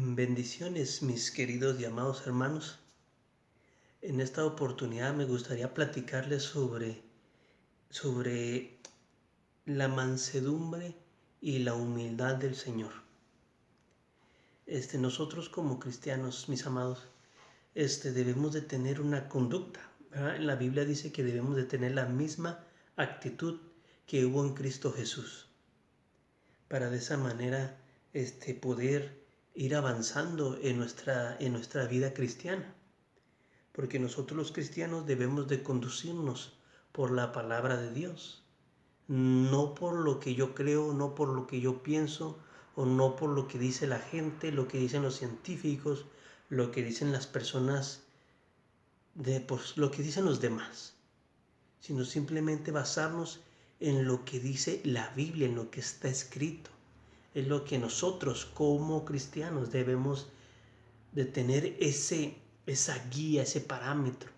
Bendiciones, mis queridos y amados hermanos. En esta oportunidad me gustaría platicarles sobre la mansedumbre y la humildad del Señor. Nosotros como cristianos, mis amados, debemos de tener una conducta, ¿verdad? La Biblia dice que debemos de tener la misma actitud que hubo en Cristo Jesús, para de esa manera poder ir avanzando en nuestra vida cristiana. Porque nosotros los cristianos debemos de conducirnos por la palabra de Dios, no por lo que yo creo, no por lo que yo pienso, o no por lo que dice la gente, lo que dicen los científicos, lo que dicen las personas, lo que dicen los demás, sino simplemente basarnos en lo que dice la Biblia, en lo que está escrito. Es lo que nosotros como cristianos debemos de tener esa guía, ese parámetro,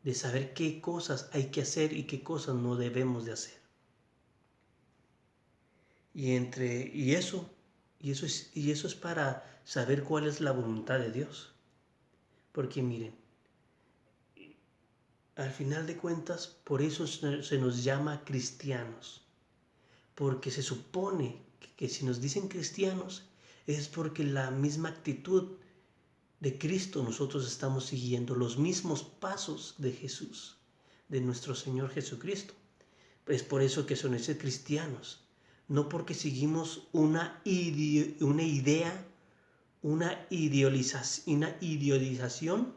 de saber qué cosas hay que hacer y qué cosas no debemos de hacer. Y eso es para saber cuál es la voluntad de Dios. Porque miren, al final de cuentas, por eso se nos llama cristianos. Porque se supone que si nos dicen cristianos es porque la misma actitud de Cristo nosotros estamos siguiendo, los mismos pasos de Jesús, de nuestro Señor Jesucristo. Es por eso que son esos cristianos, no porque seguimos una idea, una idealización,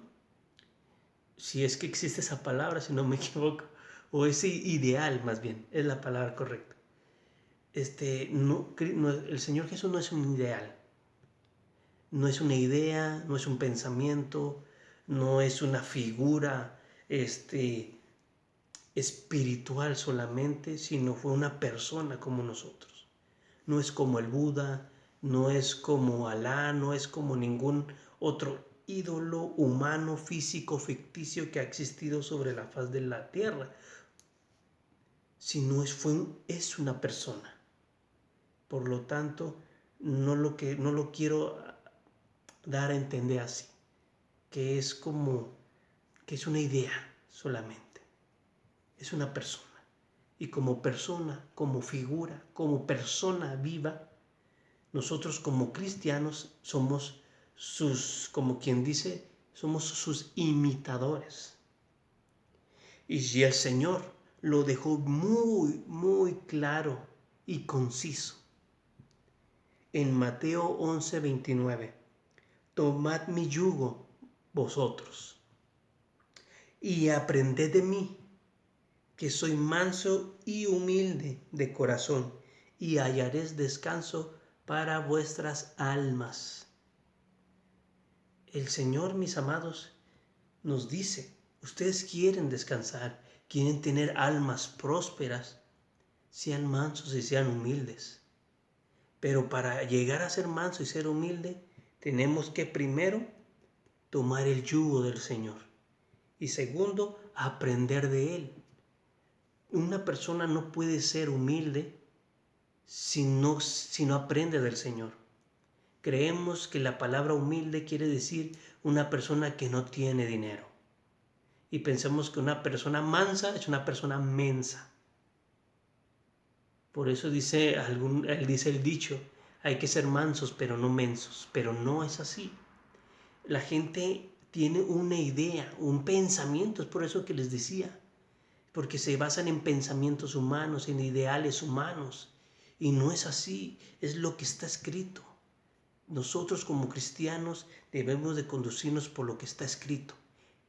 si es que existe esa palabra, si no me equivoco, o ese ideal más bien, es la palabra correcta. El Señor Jesús no es un ideal, no es una idea, no es un pensamiento, no es una figura espiritual solamente, sino fue una persona como nosotros. No es como el Buda, no es como Alá, no es como ningún otro ídolo humano, físico, ficticio que ha existido sobre la faz de la tierra, sino es una persona. Por lo tanto, no lo quiero dar a entender así, que es una idea solamente. Es una persona. Y como persona, como figura, como persona viva, nosotros como cristianos somos como quien dice, somos sus imitadores. Y si el Señor lo dejó muy, muy claro y conciso en Mateo 11:29. Tomad mi yugo vosotros y aprended de mí, que soy manso y humilde de corazón, y hallaréis descanso para vuestras almas. El Señor, mis amados, nos dice, ustedes quieren descansar, quieren tener almas prósperas, sean mansos y sean humildes. Pero para llegar a ser manso y ser humilde, tenemos que primero tomar el yugo del Señor y segundo, aprender de Él. Una persona no puede ser humilde si no aprende del Señor. Creemos que la palabra humilde quiere decir una persona que no tiene dinero. Y pensamos que una persona mansa es una persona mensa. Por eso dice el dicho, hay que ser mansos pero no mensos. Pero no es así. La gente tiene una idea, un pensamiento, es por eso que les decía. Porque se basan en pensamientos humanos, en ideales humanos. Y no es así, es lo que está escrito. Nosotros como cristianos debemos de conducirnos por lo que está escrito.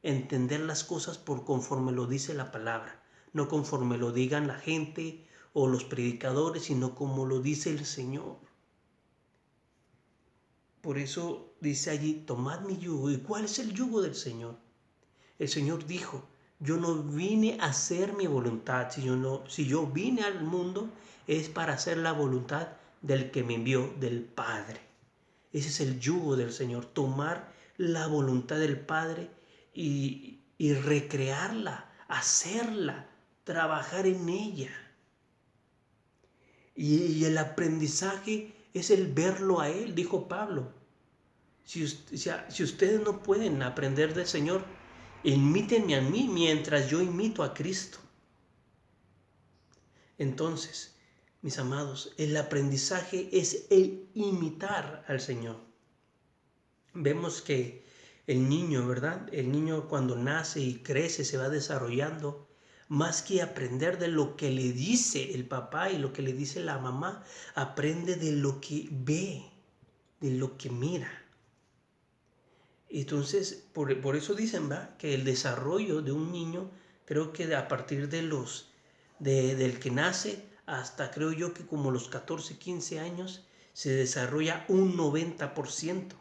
Entender las cosas por conforme lo dice la palabra. No conforme lo digan la gente o los predicadores, sino como lo dice el Señor. Por eso dice allí, tomad mi yugo. ¿Y cuál es el yugo del Señor? El Señor dijo, yo no vine a hacer mi voluntad. Si yo vine al mundo es para hacer la voluntad del que me envió, del Padre. Ese es el yugo del Señor, tomar la voluntad del Padre y recrearla, hacerla, trabajar en ella. Y el aprendizaje es el verlo a Él, dijo Pablo. Si ustedes no pueden aprender del Señor, imítenme a mí mientras yo imito a Cristo. Entonces, mis amados, el aprendizaje es el imitar al Señor. Vemos que el niño, ¿verdad? El niño cuando nace y crece, se va desarrollando, más que aprender de lo que le dice el papá y lo que le dice la mamá, aprende de lo que ve, de lo que mira. Entonces, por eso dicen, ¿va? Que el desarrollo de un niño, creo que a partir del que nace hasta, creo yo, que como los 14, 15 años, se desarrolla un 90%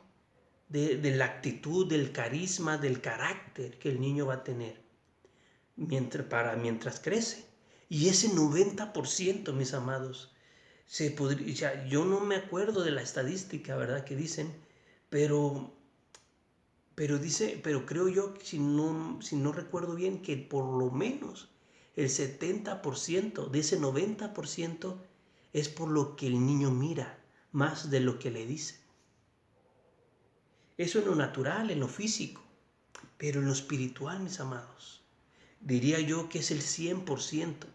de la actitud, del carisma, del carácter que el niño va a tener mientras crece. Y ese 90%, mis amados, yo no me acuerdo de la estadística, ¿verdad? Que dicen, pero creo yo, si no recuerdo bien, que por lo menos el 70% de ese 90% es por lo que el niño mira, más de lo que le dice. Eso en lo natural, en lo físico, pero en lo espiritual, mis amados, diría yo que es el 100%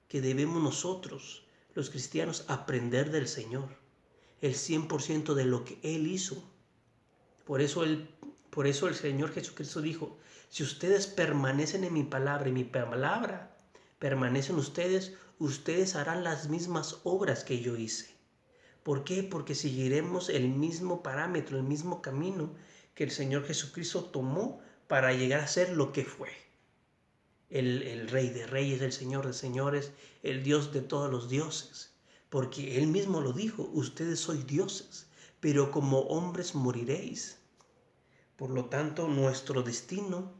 que debemos nosotros, los cristianos, aprender del Señor. El 100% de lo que Él hizo. Por eso el Señor Jesucristo dijo, si ustedes permanecen en mi palabra y mi palabra permanece en ustedes, ustedes harán las mismas obras que yo hice. ¿Por qué? Porque seguiremos el mismo parámetro, el mismo camino que el Señor Jesucristo tomó para llegar a ser lo que fue. El Rey de Reyes, el Señor de Señores, el Dios de todos los dioses. Porque Él mismo lo dijo, ustedes sois dioses, pero como hombres moriréis. Por lo tanto, nuestro destino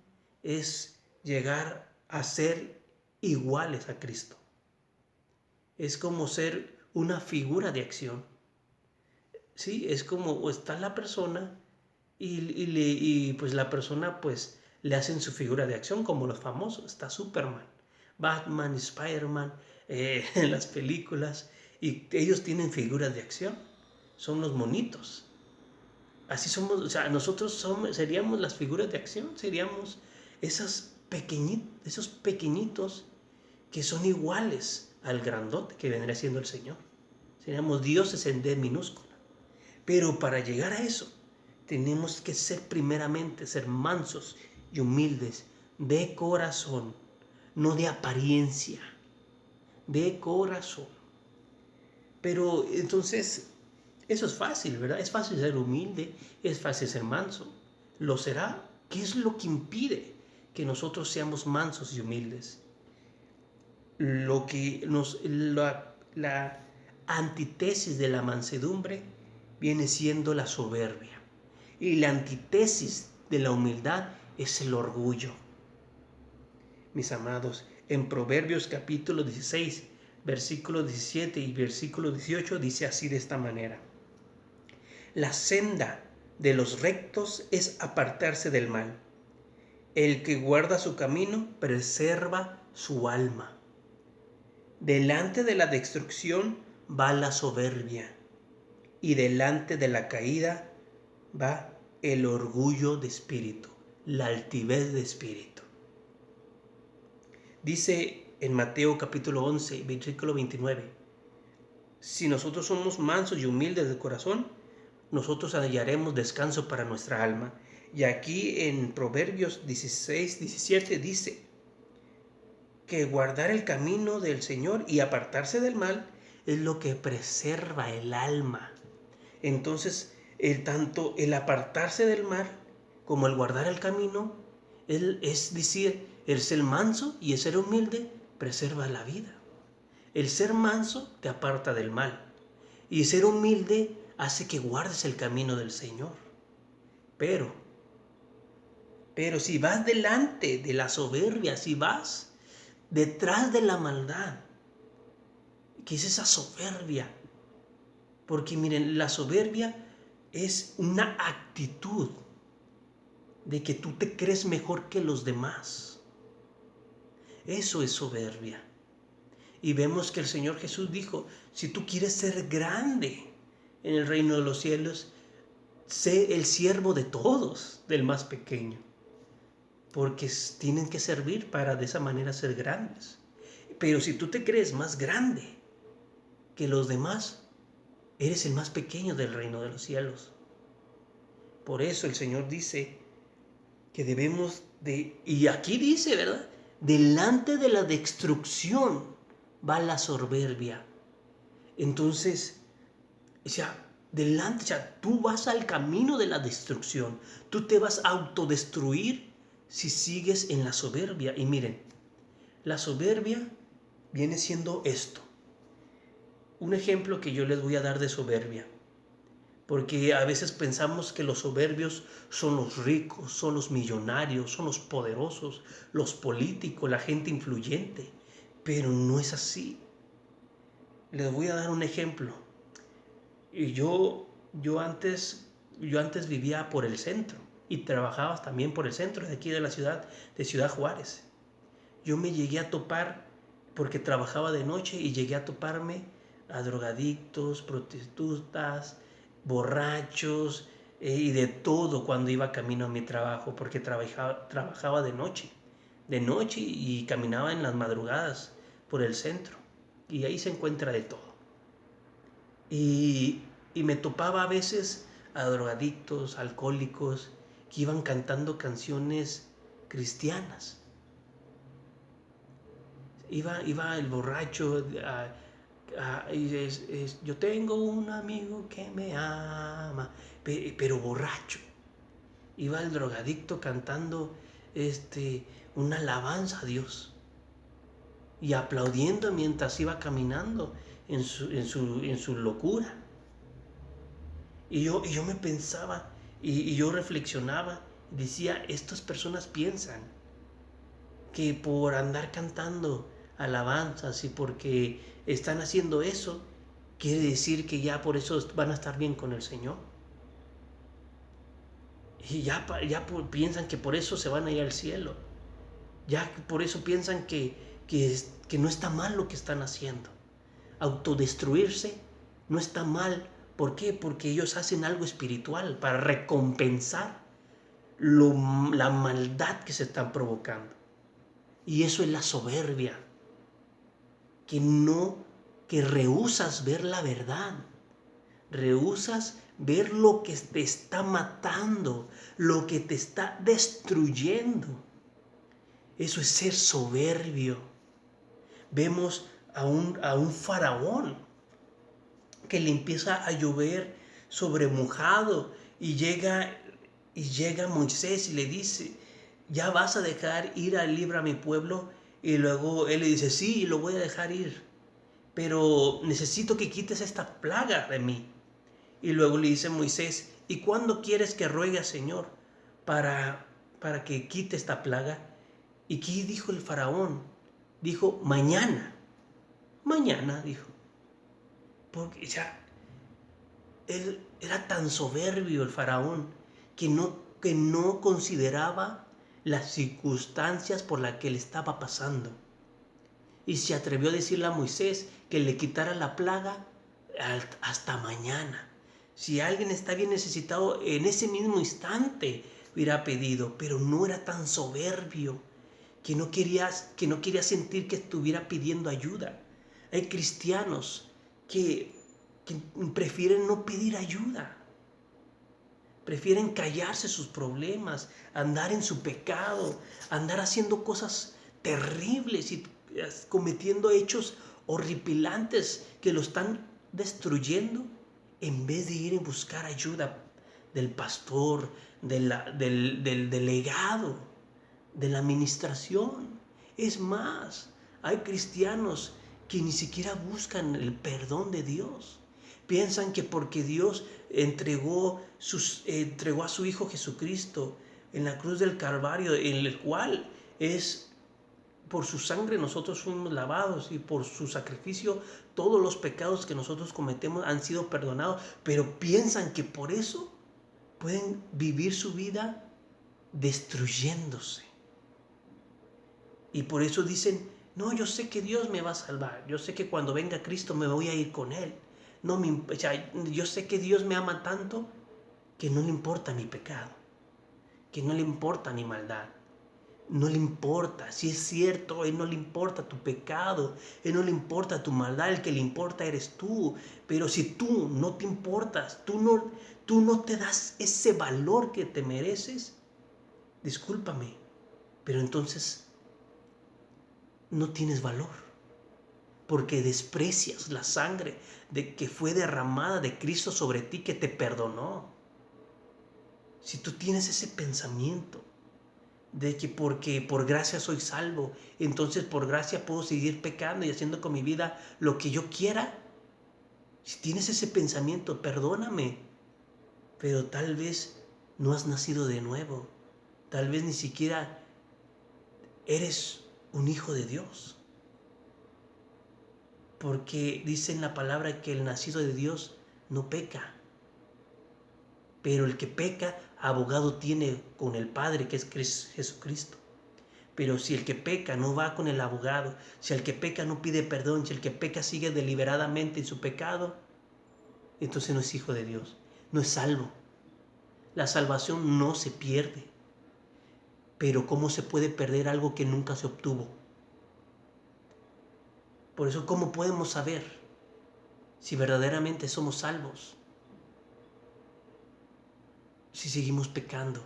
es llegar a ser iguales a Cristo. Es como ser una figura de acción. Sí, es como está la persona y pues la persona pues le hacen su figura de acción como los famosos. Está Superman, Batman, Spider-Man en las películas y ellos tienen figuras de acción. Son los monitos. Así somos, o sea, nosotros seríamos las figuras de acción, seríamos esos pequeñitos que son iguales al grandote que vendría siendo el Señor. Seríamos dioses en D minúscula. Pero para llegar a eso, tenemos que ser mansos y humildes, de corazón, no de apariencia, de corazón. Pero entonces, eso es fácil, ¿verdad? Es fácil ser humilde, es fácil ser manso. ¿Lo será? ¿Qué es lo que impide que nosotros seamos mansos y humildes? La antítesis de la mansedumbre viene siendo la soberbia. Y la antítesis de la humildad es el orgullo. Mis amados, en Proverbios capítulo 16, versículo 17 y versículo 18 dice así de esta manera. La senda de los rectos es apartarse del mal. El que guarda su camino preserva su alma. Delante de la destrucción va la soberbia y delante de la caída va el orgullo de espíritu, la altivez de espíritu. Dice en Mateo capítulo 11, versículo 29, si nosotros somos mansos y humildes de corazón, nosotros hallaremos descanso para nuestra alma. Y aquí en Proverbios 16, 17 dice que guardar el camino del Señor y apartarse del mal es lo que preserva el alma. Entonces, tanto el apartarse del mal como el guardar el camino, es decir, el ser manso y el ser humilde preserva la vida. El ser manso te aparta del mal y ser humilde hace que guardes el camino del Señor. Pero si vas delante de la soberbia, si vas detrás de la maldad, ¿qué es esa soberbia? Porque miren, la soberbia es una actitud de que tú te crees mejor que los demás. Eso es soberbia. Y vemos que el Señor Jesús dijo, si tú quieres ser grande en el reino de los cielos, sé el siervo de todos, del más pequeño, porque tienen que servir para de esa manera ser grandes. Pero si tú te crees más grande que los demás, eres el más pequeño del reino de los cielos. Por eso el Señor dice que debemos de, y aquí dice, ¿verdad? Delante de la destrucción va la soberbia. Entonces, o sea, delante, o sea, tú vas al camino de la destrucción. Tú te vas a autodestruir si sigues en la soberbia. Y miren, la soberbia viene siendo esto. Un ejemplo que yo les voy a dar de soberbia. Porque a veces pensamos que los soberbios son los ricos, son los millonarios, son los poderosos, los políticos, la gente influyente. Pero no es así. Les voy a dar un ejemplo. Y yo antes vivía por el centro y trabajaba también por el centro de aquí de la ciudad, de Ciudad Juárez. Yo me llegué a topar, porque trabajaba de noche, y llegué a toparme a drogadictos, prostitutas, borrachos y de todo cuando iba camino a mi trabajo, porque trabajaba de noche y caminaba en las madrugadas por el centro, y ahí se encuentra de todo. Y me topaba a veces a drogadictos, alcohólicos, que iban cantando canciones cristianas. Iba el borracho yo tengo un amigo que me ama, pero borracho. Iba el drogadicto cantando una alabanza a Dios y aplaudiendo mientras iba caminando en su locura. Y yo me pensaba y yo reflexionaba, decía, estas personas piensan que por andar cantando alabanzas y porque están haciendo eso, quiere decir que ya por eso van a estar bien con el Señor. Y ya piensan que por eso se van a ir al cielo. Ya por eso piensan que no está mal lo que están haciendo. Autodestruirse no está mal. ¿Por qué? Porque ellos hacen algo espiritual para recompensar la maldad que se están provocando. Y eso es la soberbia. Que rehusas ver la verdad. Rehusas ver lo que te está matando, lo que te está destruyendo. Eso es ser soberbio. Vemos a un faraón que le empieza a llover sobre mojado y llega Moisés y le dice, ¿ya vas a dejar ir libre a mi pueblo? Y luego él le dice, sí, lo voy a dejar ir, pero necesito que quites esta plaga de mí. Y luego le dice Moisés, ¿y cuándo quieres que ruegue al Señor para que quite esta plaga? ¿Y qué dijo el faraón? Dijo, mañana. Mañana, dijo. Porque ya, él era tan soberbio el faraón que no consideraba las circunstancias por las que le estaba pasando. Y se atrevió a decirle a Moisés que le quitara la plaga hasta mañana. Si alguien está bien necesitado, en ese mismo instante hubiera pedido, pero no era tan soberbio que no quería sentir que estuviera pidiendo ayuda. Hay cristianos que prefieren no pedir ayuda. Prefieren callarse sus problemas, andar en su pecado, andar haciendo cosas terribles y cometiendo hechos horripilantes que lo están destruyendo, en vez de ir a buscar ayuda del pastor, del delegado, de la administración. Es más, hay cristianos que ni siquiera buscan el perdón de Dios. Piensan que porque Dios entregó a su Hijo Jesucristo en la cruz del Calvario, en el cual por su sangre nosotros fuimos lavados, y por su sacrificio todos los pecados que nosotros cometemos han sido perdonados, pero piensan que por eso pueden vivir su vida destruyéndose. Y por eso dicen, no, yo sé que Dios me va a salvar, yo sé que cuando venga Cristo me voy a ir con Él. Yo sé que Dios me ama tanto que no le importa mi pecado, que no le importa mi maldad. No le importa, si es cierto, a Él no le importa tu pecado, a Él no le importa tu maldad, el que le importa eres tú. Pero si tú no te importas, tú no te das ese valor que te mereces, discúlpame, pero entonces no tienes valor, porque desprecias la sangre que fue derramada de Cristo sobre ti, que te perdonó. Si tú tienes ese pensamiento de que porque por gracia soy salvo, entonces por gracia puedo seguir pecando y haciendo con mi vida lo que yo quiera. Si tienes ese pensamiento, perdóname, pero tal vez no has nacido de nuevo. Tal vez ni siquiera eres un hijo de Dios. Porque dice en la palabra que el nacido de Dios no peca. Pero el que peca, abogado tiene con el Padre, que es Jesucristo. Pero si el que peca no va con el abogado, si el que peca no pide perdón, si el que peca sigue deliberadamente en su pecado, entonces no es hijo de Dios, no es salvo. La salvación no se pierde. Pero ¿cómo se puede perder algo que nunca se obtuvo? Por eso, ¿cómo podemos saber si verdaderamente somos salvos? Si seguimos pecando.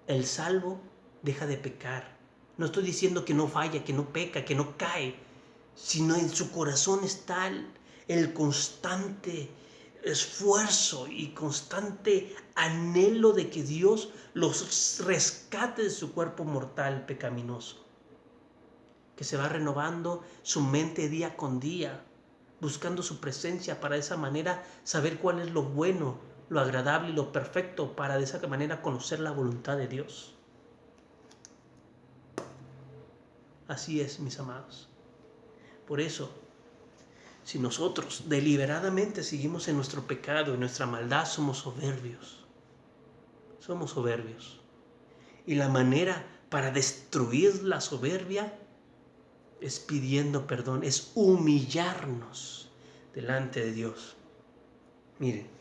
El salvo deja de pecar. No estoy diciendo que no falla, que no peca, que no cae, sino en su corazón está el constante esfuerzo y constante anhelo de que Dios los rescate de su cuerpo mortal pecaminoso, que se va renovando su mente día con día, buscando su presencia para de esa manera saber cuál es lo bueno, lo agradable y lo perfecto, para de esa manera conocer la voluntad de Dios. Así es, mis amados. Por eso, si nosotros deliberadamente seguimos en nuestro pecado, en nuestra maldad, somos soberbios. Somos soberbios. Y la manera para destruir la soberbia es pidiendo perdón, es humillarnos delante de Dios. Miren,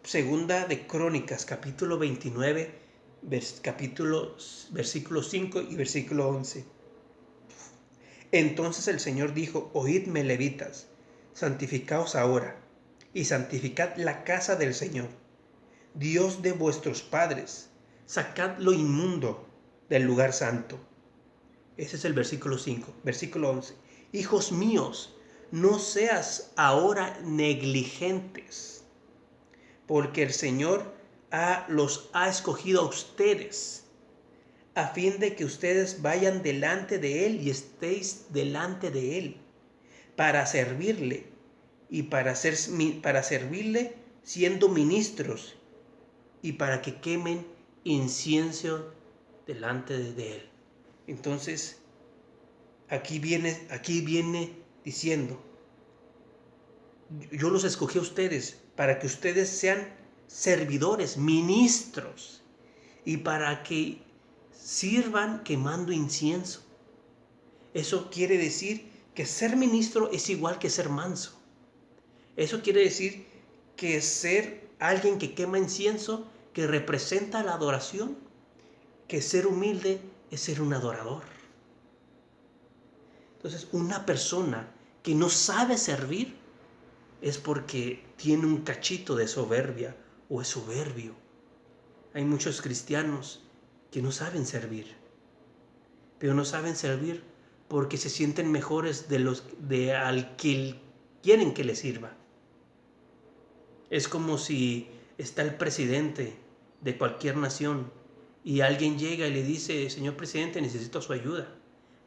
Segunda de Crónicas, capítulo 29, versículo 5 y versículo 11. Entonces el Señor dijo: oídme, levitas, santificaos ahora, y santificad la casa del Señor, Dios de vuestros padres. Sacad lo inmundo del lugar santo. Ese es el versículo 5. Versículo 11. Hijos míos, no seas ahora negligentes, porque el Señor los ha escogido a ustedes, a fin de que ustedes vayan delante de Él y estéis delante de Él, para servirle y para servirle siendo ministros, y para que quemen incienso delante de Él. Entonces, aquí viene diciendo: yo los escogí a ustedes para que ustedes sean servidores, ministros, y para que sirvan quemando incienso. Eso quiere decir que ser ministro es igual que ser manso. Eso quiere decir que ser alguien que quema incienso, que representa la adoración, que ser humilde es ser un adorador. Entonces, una persona que no sabe servir es porque tiene un cachito de soberbia o es soberbio. Hay muchos cristianos que no saben servir, pero no saben servir porque se sienten mejores de al que quieren que les sirva. Es como si está el presidente de cualquier nación y alguien llega y le dice: señor presidente, necesito su ayuda.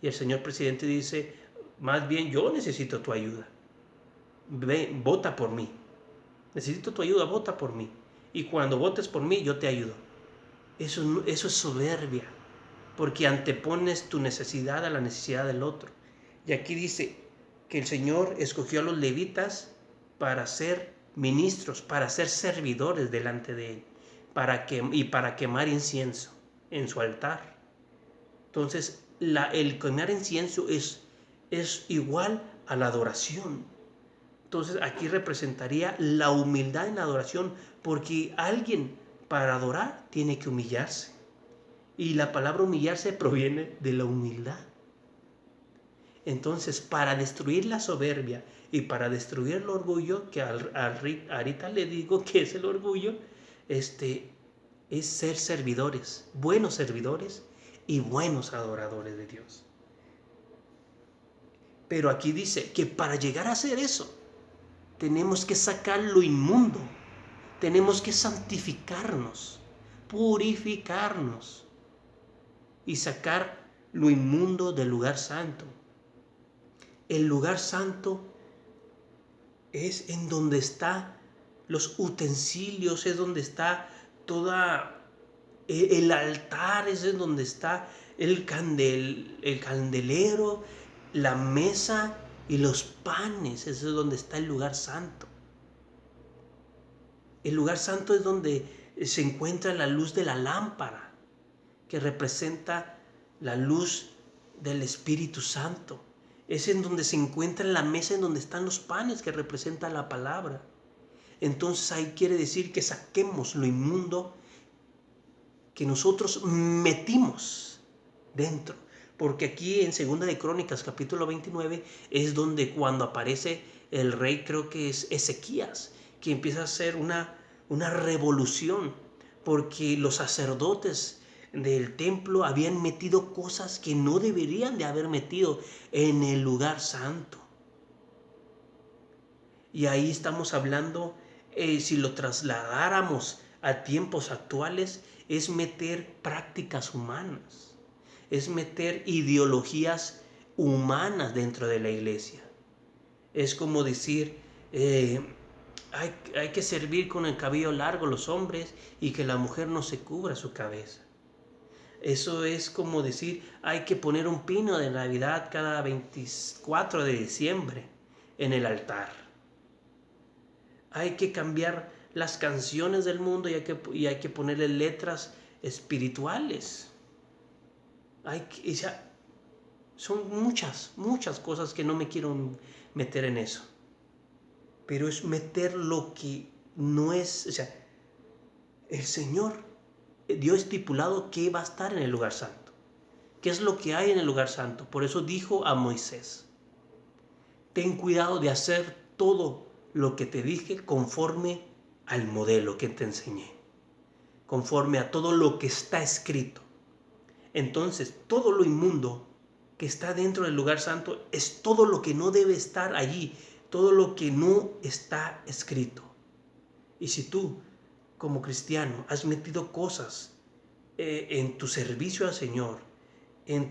Y el señor presidente dice: más bien yo necesito tu ayuda. Ve, vota por mí. Necesito tu ayuda, vota por mí. Y cuando votes por mí, yo te ayudo. Eso es soberbia, porque antepones tu necesidad a la necesidad del otro. Y aquí dice que el Señor escogió a los levitas para ser ministros, para ser servidores delante de Él, para quemar incienso en su altar. Entonces, el quemar incienso es igual a la adoración. Entonces aquí representaría la humildad en la adoración, porque alguien para adorar tiene que humillarse. Y la palabra humillarse proviene de la humildad. Entonces, para destruir la soberbia y para destruir el orgullo, que ahorita le digo que es el orgullo, es ser servidores, buenos servidores y buenos adoradores de Dios. Pero aquí dice que para llegar a hacer eso, tenemos que sacar lo inmundo, tenemos que santificarnos, purificarnos y sacar lo inmundo del lugar santo. El lugar santo es en donde están los utensilios, es donde está toda el altar, es en donde está el candelero, la mesa y los panes. Eso es donde está el lugar santo. El lugar santo es donde se encuentra la luz de la lámpara, que representa la luz del Espíritu Santo. Es en donde se encuentra la mesa, en donde están los panes, que representa la palabra. Entonces ahí quiere decir que saquemos lo inmundo que nosotros metimos dentro. Porque aquí en 2 de Crónicas, capítulo 29, es donde cuando aparece el rey, creo que es Ezequías, que empieza a hacer una revolución, porque los sacerdotes del templo habían metido cosas que no deberían de haber metido en el lugar santo. Y ahí estamos hablando, si lo trasladáramos a tiempos actuales, es meter prácticas humanas, es meter ideologías humanas dentro de la iglesia. Es como decir, hay que servir con el cabello largo los hombres y que la mujer no se cubra su cabeza. Eso es como decir, hay que poner un pino de Navidad cada 24 de diciembre en el altar. Hay que cambiar las canciones del mundo y hay que ponerle letras espirituales. Son muchas cosas que no me quiero meter en eso. Pero es meter lo que no es. El Señor dio estipulado que va a estar en el lugar santo. ¿Qué es lo que hay en el lugar santo? Por eso dijo a Moisés: ten cuidado de hacer todo lo que te dije conforme al modelo que te enseñé, conforme a todo lo que está escrito. Entonces, todo lo inmundo que está dentro del lugar santo es todo lo que no debe estar allí, todo lo que no está escrito. Y si tú, como cristiano, has metido cosas en tu servicio al Señor, en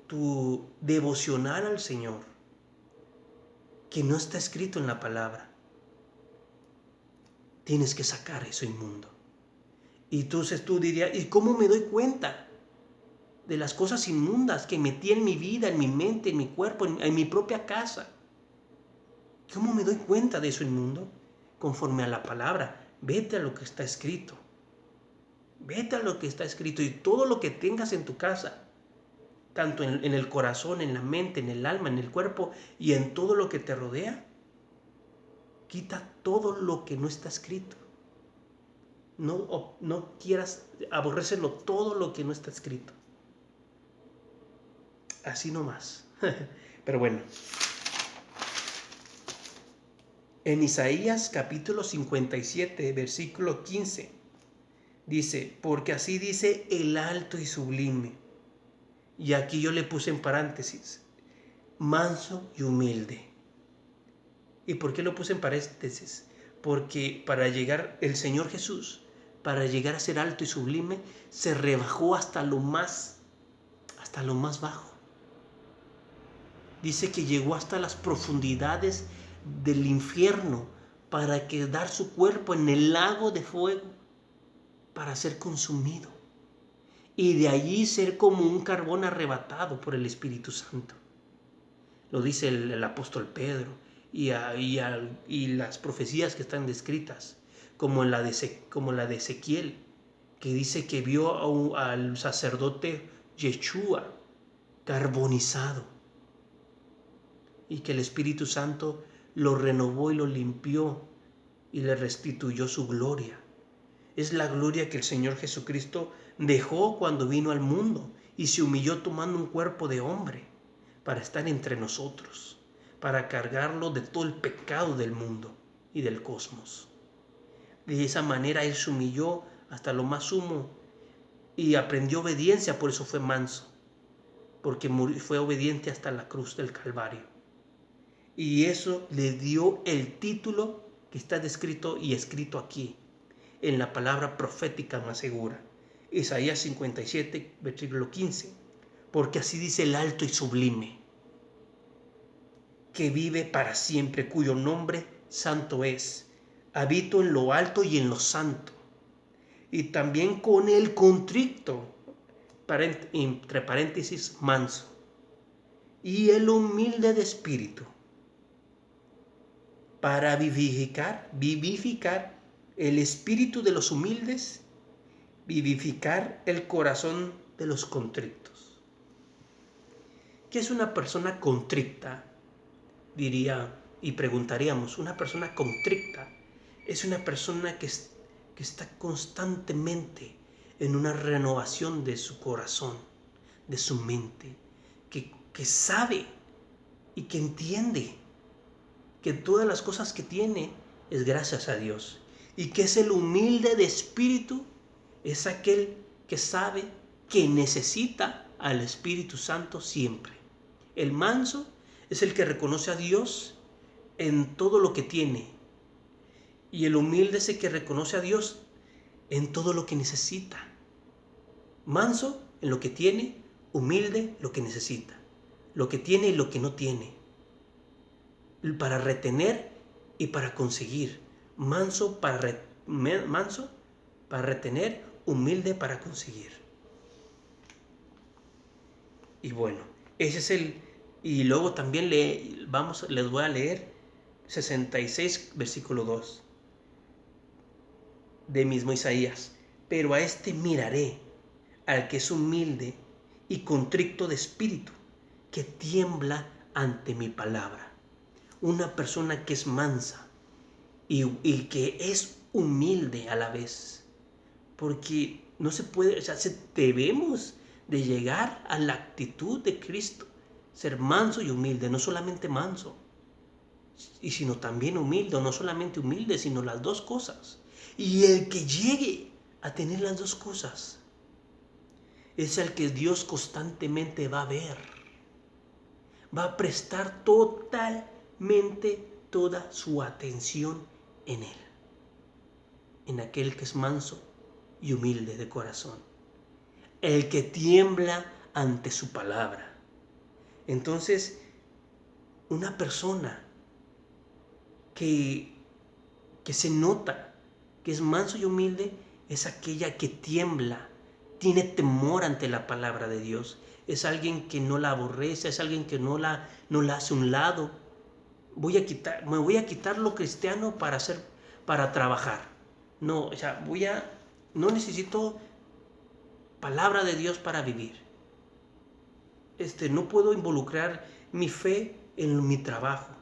tu devocional al Señor, que no está escrito en la palabra, tienes que sacar eso inmundo. Y entonces tú dirías, ¿y cómo me doy cuenta de las cosas inmundas que metí en mi vida, en mi mente, en mi cuerpo, en mi propia casa? ¿Cómo me doy cuenta de eso inmundo? Conforme a la palabra. Vete a lo que está escrito. Vete a lo que está escrito, y todo lo que tengas en tu casa, tanto en el corazón, en la mente, en el alma, en el cuerpo y en todo lo que te rodea, quita todo lo que no está escrito. No quieras aborrécelo todo lo que no está escrito. Así nomás. Pero bueno. En Isaías capítulo 57, versículo 15, dice: porque así dice el alto y sublime. Y aquí yo le puse en paréntesis, manso y humilde. ¿Y por qué lo puse en paréntesis? Porque para llegar, el Señor Jesús, para llegar a ser alto y sublime, se rebajó hasta lo más bajo. Dice que llegó hasta las profundidades del infierno para dar su cuerpo en el lago de fuego para ser consumido, y de allí ser como un carbón arrebatado por el Espíritu Santo. Lo dice el apóstol Pedro, y las profecías que están descritas, como la de Ezequiel, que dice que vio al sacerdote Yeshua carbonizado, y que el Espíritu Santo lo renovó y lo limpió y le restituyó su gloria. Es la gloria que el Señor Jesucristo dejó cuando vino al mundo y se humilló tomando un cuerpo de hombre para estar entre nosotros, para cargarlo de todo el pecado del mundo y del cosmos. De esa manera Él se humilló hasta lo más sumo y aprendió obediencia, por eso fue manso, porque fue obediente hasta la cruz del Calvario. Y eso le dio el título que está descrito y escrito aquí, en la palabra profética más segura. Isaías 57, versículo 15. Porque así dice el alto y sublime, que vive para siempre, cuyo nombre santo es. Habito en lo alto y en lo santo. Y también con el contrito, entre paréntesis, manso. Y el humilde de espíritu, para vivificar el espíritu de los humildes, vivificar el corazón de los contritos. ¿Qué es una persona contrita? Diría y preguntaríamos, una persona contrita es una persona que está constantemente en una renovación de su corazón, de su mente, que sabe y que entiende que todas las cosas que tiene es gracias a Dios, y que es el humilde de espíritu, es aquel que sabe que necesita al Espíritu Santo siempre. El manso es el que reconoce a Dios en todo lo que tiene, y el humilde es el que reconoce a Dios en todo lo que necesita. Manso en lo que tiene, humilde lo que necesita, lo que tiene y lo que no tiene, para retener y para conseguir. Manso para retener, humilde para conseguir. Y bueno, ese es el... Y luego también les voy a leer 66, versículo 2 de mismo Isaías. Pero a este miraré, al que es humilde y contrito de espíritu, que tiembla ante mi palabra. Una persona que es mansa y que es humilde a la vez. Porque no se puede, debemos de llegar a la actitud de Cristo. Ser manso y humilde, no solamente manso, y sino también humilde, no solamente humilde, sino las dos cosas. Y el que llegue a tener las dos cosas es el que Dios constantemente va a ver. Va a prestar totalmente toda su atención en Él. En aquel que es manso y humilde de corazón. El que tiembla ante su palabra. Entonces, una persona que se nota que es manso y humilde es aquella que tiembla, tiene temor ante la palabra de Dios. Es alguien que no la aborrece, es alguien que no la hace a un lado. Me voy a quitar lo cristiano para trabajar. No, no necesito palabra de Dios para vivir. No puedo involucrar mi fe en mi trabajo.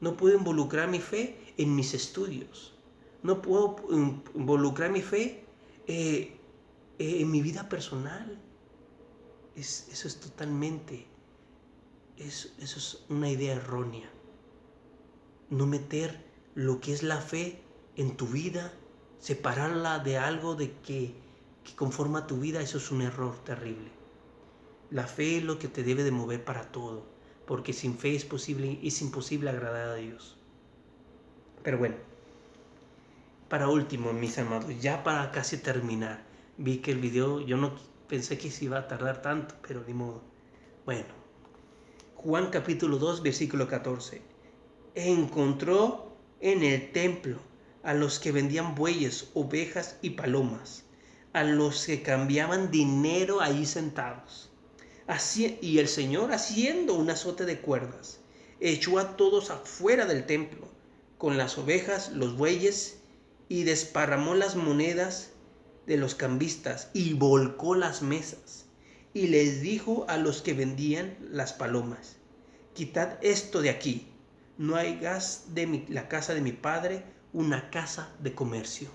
No puedo involucrar mi fe en mis estudios. No puedo involucrar mi fe en mi vida personal. Eso es totalmente, eso es una idea errónea. No meter lo que es la fe en tu vida, separarla de algo que conforma tu vida, eso es un error terrible. La fe es lo que te debe de mover para todo, porque sin fe es imposible agradar a Dios. Pero bueno, para último, mis amados, ya para casi terminar, vi que el video, yo no pensé que se iba a tardar tanto, pero ni modo. Bueno, Juan capítulo 2, versículo 14. Encontró en el templo a los que vendían bueyes, ovejas y palomas, a los que cambiaban dinero allí sentados. Y el Señor, haciendo un azote de cuerdas, echó a todos afuera del templo, con las ovejas, los bueyes, y desparramó las monedas de los cambistas, y volcó las mesas, y les dijo a los que vendían las palomas: quitad esto de aquí, no hagas de la casa de mi padre una casa de comercio.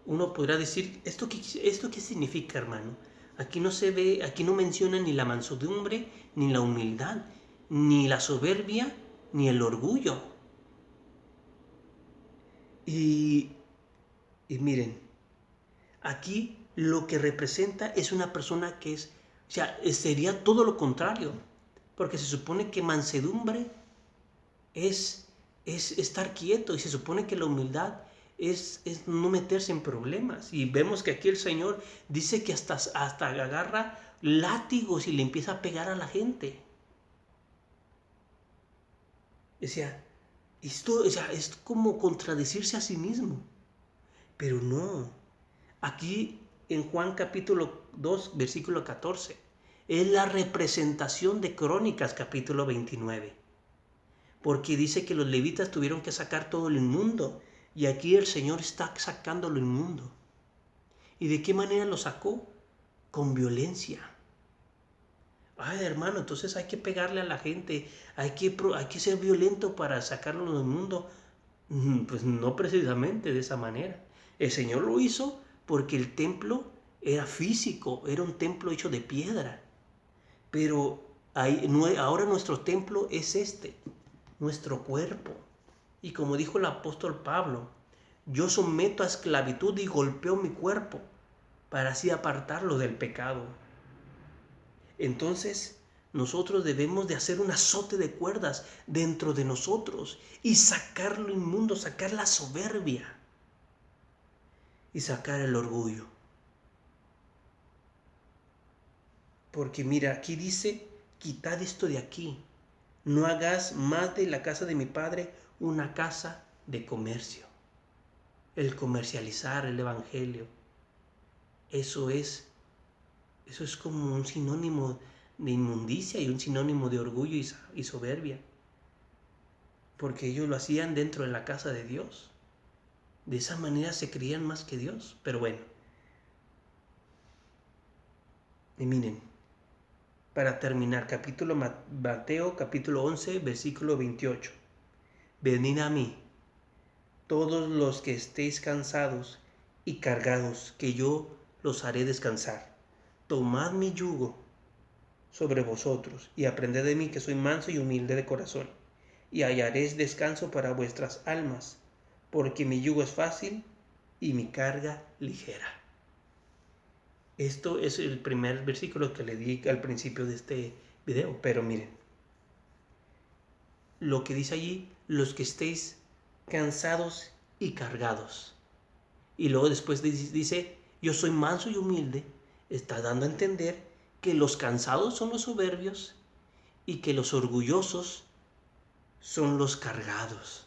Uno podrá decir, ¿esto qué significa, hermano? Aquí no se ve, aquí no menciona ni la mansedumbre, ni la humildad, ni la soberbia, ni el orgullo. Y miren, aquí lo que representa es una persona que es, o sea, sería todo lo contrario, porque se supone que mansedumbre es estar quieto y se supone que la humildad es no meterse en problemas. Y vemos que aquí el Señor dice que hasta agarra látigos y le empieza a pegar a la gente. O sea, esto es como contradecirse a sí mismo. Pero no. Aquí en Juan capítulo 2, versículo 14, es la representación de Crónicas capítulo 29. Porque dice que los levitas tuvieron que sacar todo lo inmundo. Y aquí el Señor está sacando lo inmundo. ¿Y de qué manera lo sacó? Con violencia. Ay, hermano, entonces hay que pegarle a la gente. Hay que ser violento para sacarlo del mundo. Pues no precisamente de esa manera. El Señor lo hizo porque el templo era físico. Era un templo hecho de piedra. Pero ahora nuestro templo es nuestro cuerpo. Y como dijo el apóstol Pablo, yo someto a esclavitud y golpeo mi cuerpo para así apartarlo del pecado. Entonces, nosotros debemos de hacer un azote de cuerdas dentro de nosotros y sacar lo inmundo, sacar la soberbia y sacar el orgullo. Porque mira, aquí dice, quitad esto de aquí. No hagas más de la casa de mi padre una casa de comercio. El comercializar el evangelio. Eso es como un sinónimo de inmundicia y un sinónimo de orgullo y soberbia. Porque ellos lo hacían dentro de la casa de Dios. De esa manera se creían más que Dios. Pero bueno. Y miren, para terminar, Mateo capítulo 11, versículo 28. Venid a mí, todos los que estéis cansados y cargados, que yo los haré descansar. Tomad mi yugo sobre vosotros y aprended de mí, que soy manso y humilde de corazón, y hallaréis descanso para vuestras almas, porque mi yugo es fácil y mi carga ligera. Esto es el primer versículo que le di al principio de este video, pero miren, lo que dice allí, los que estéis cansados y cargados. Y luego después dice, yo soy manso y humilde, está dando a entender que los cansados son los soberbios y que los orgullosos son los cargados.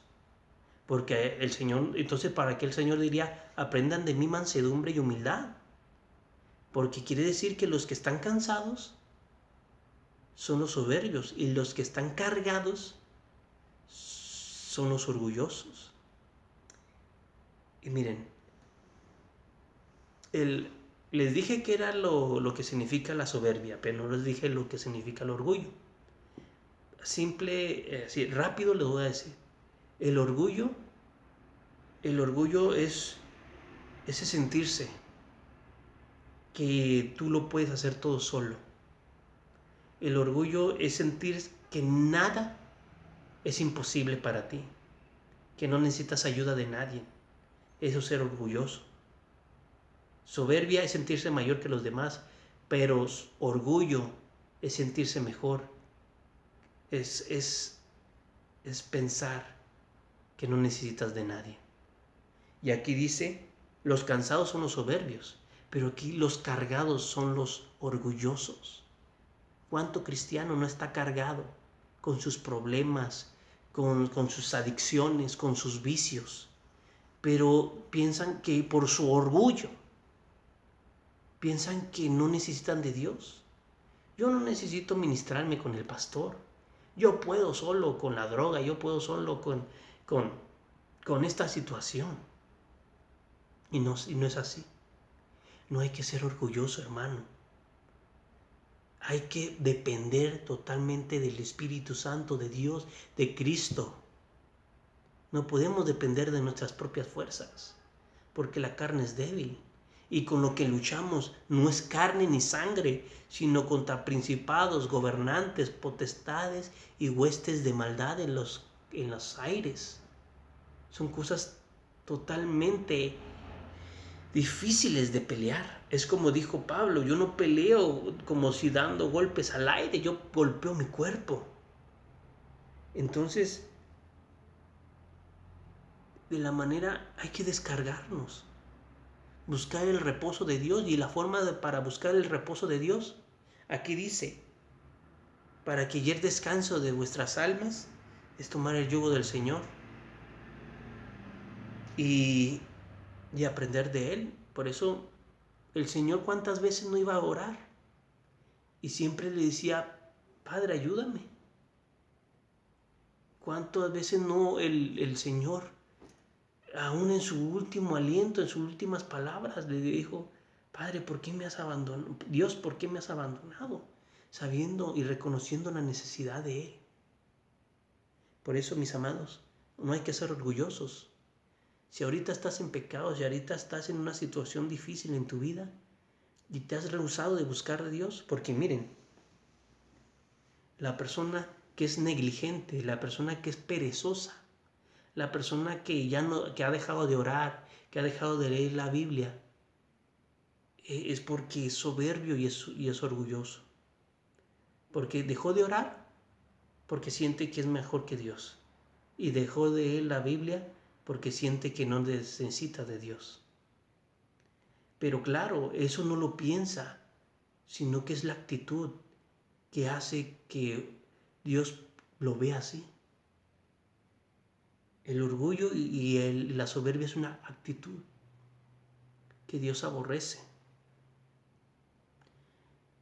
Porque el Señor, entonces, ¿para qué el Señor diría, aprendan de mi mansedumbre y humildad? Porque quiere decir que los que están cansados son los soberbios y los que están cargados son los orgullosos. Y miren, les dije que era lo que significa la soberbia, pero no les dije lo que significa el orgullo. Simple, así, rápido les voy a decir. El orgullo es ese sentirse que tú lo puedes hacer todo solo. El orgullo es sentir que nada es imposible para ti, que no necesitas ayuda de nadie. Eso es ser orgulloso. Soberbia es sentirse mayor que los demás, pero orgullo es sentirse mejor. Es pensar que no necesitas de nadie. Y aquí dice, los cansados son los soberbios, pero aquí los cargados son los orgullosos. ¿Cuánto cristiano no está cargado con sus problemas, con sus adicciones, con sus vicios? Pero piensan que por su orgullo, piensan que no necesitan de Dios. Yo no necesito ministrarme con el pastor. Yo puedo solo con la droga, yo puedo solo con esta situación. Y no es así. No hay que ser orgulloso, hermano. Hay que depender totalmente del Espíritu Santo, de Dios, de Cristo. No podemos depender de nuestras propias fuerzas, porque la carne es débil. Y con lo que luchamos no es carne ni sangre, sino contra principados, gobernantes, potestades y huestes de maldad en los aires. Son cosas totalmente difíciles de pelear. Es como dijo Pablo, yo no peleo como si dando golpes al aire, yo golpeo mi cuerpo. Entonces, de la manera hay que descargarnos, buscar el reposo de Dios, y la forma para buscar el reposo de Dios, aquí dice, para que haya descanso de vuestras almas, es tomar el yugo del Señor y aprender de Él. Por eso el Señor, ¿cuántas veces no iba a orar? Y siempre le decía, Padre, ayúdame. ¿Cuántas veces no el Señor, aún en su último aliento, en sus últimas palabras, le dijo, Padre, ¿por qué me has abandonado? Dios, ¿por qué me has abandonado? Sabiendo y reconociendo la necesidad de Él. Por eso, mis amados, no hay que ser orgullosos. Si ahorita estás en pecado, si ahorita estás en una situación difícil en tu vida y te has rehusado de buscar a Dios, porque miren, la persona que es negligente, la persona que es perezosa, la persona que que ha dejado de orar, que ha dejado de leer la Biblia, es porque es soberbio y es orgulloso. Porque dejó de orar porque siente que es mejor que Dios. Y dejó de leer la Biblia porque siente que no necesita de Dios. Pero claro, eso no lo piensa, sino que es la actitud que hace que Dios lo vea así. El orgullo y la soberbia es una actitud que Dios aborrece.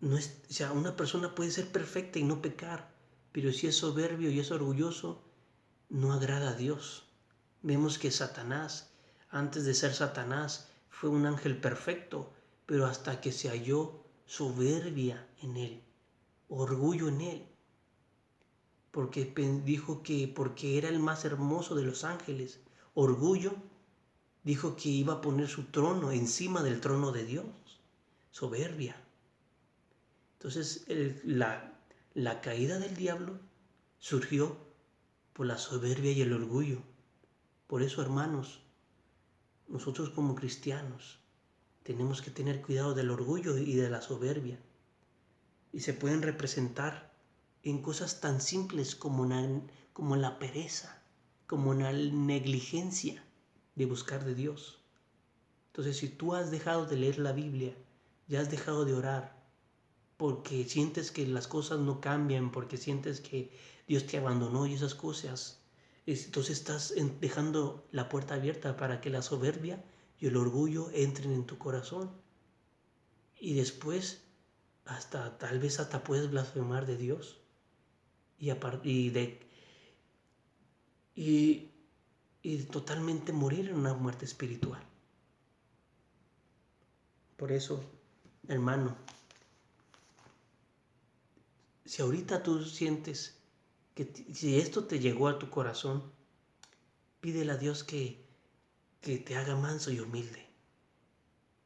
No es, o sea, una persona puede ser perfecta y no pecar, pero si es soberbio y es orgulloso, no agrada a Dios. Vemos que Satanás, antes de ser Satanás, fue un ángel perfecto, pero hasta que se halló soberbia en él, orgullo en él, porque dijo que porque era el más hermoso de los ángeles, orgullo, dijo que iba a poner su trono encima del trono de Dios, soberbia. Entonces la caída del diablo surgió por la soberbia y el orgullo. Por eso, hermanos, nosotros como cristianos tenemos que tener cuidado del orgullo y de la soberbia. Y se pueden representar en cosas tan simples como la pereza, como la negligencia de buscar de Dios. Entonces, si tú has dejado de leer la Biblia, ya has dejado de orar, porque sientes que las cosas no cambian, porque sientes que Dios te abandonó y esas cosas, entonces estás dejando la puerta abierta para que la soberbia y el orgullo entren en tu corazón. Y después, tal vez hasta puedes blasfemar de Dios y totalmente morir en una muerte espiritual. Por eso, hermano, si ahorita tú sientes que si esto te llegó a tu corazón, pídele a Dios que te haga manso y humilde.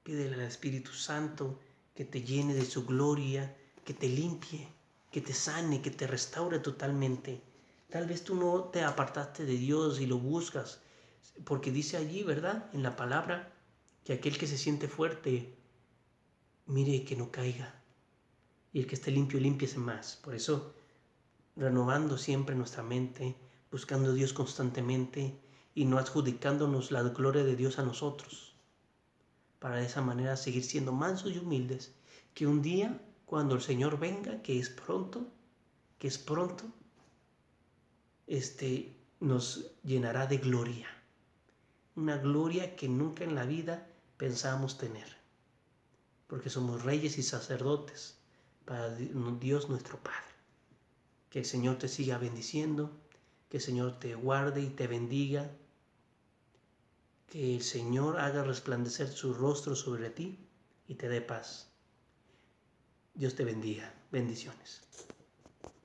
Pídele al Espíritu Santo que te llene de su gloria, que te limpie, que te sane, que te restaure totalmente. Tal vez tú no te apartaste de Dios y lo buscas, porque dice allí, ¿verdad?, en la palabra, que aquel que se siente fuerte, mire que no caiga. Y el que esté limpio, límpiese más. Por eso, renovando siempre nuestra mente, buscando a Dios constantemente y no adjudicándonos la gloria de Dios a nosotros, para de esa manera seguir siendo mansos y humildes, que un día, cuando el Señor venga, que es pronto, nos llenará de gloria, una gloria que nunca en la vida pensábamos tener, porque somos reyes y sacerdotes para Dios nuestro Padre. Que el Señor te siga bendiciendo, que el Señor te guarde y te bendiga, que el Señor haga resplandecer su rostro sobre ti y te dé paz. Dios te bendiga. Bendiciones.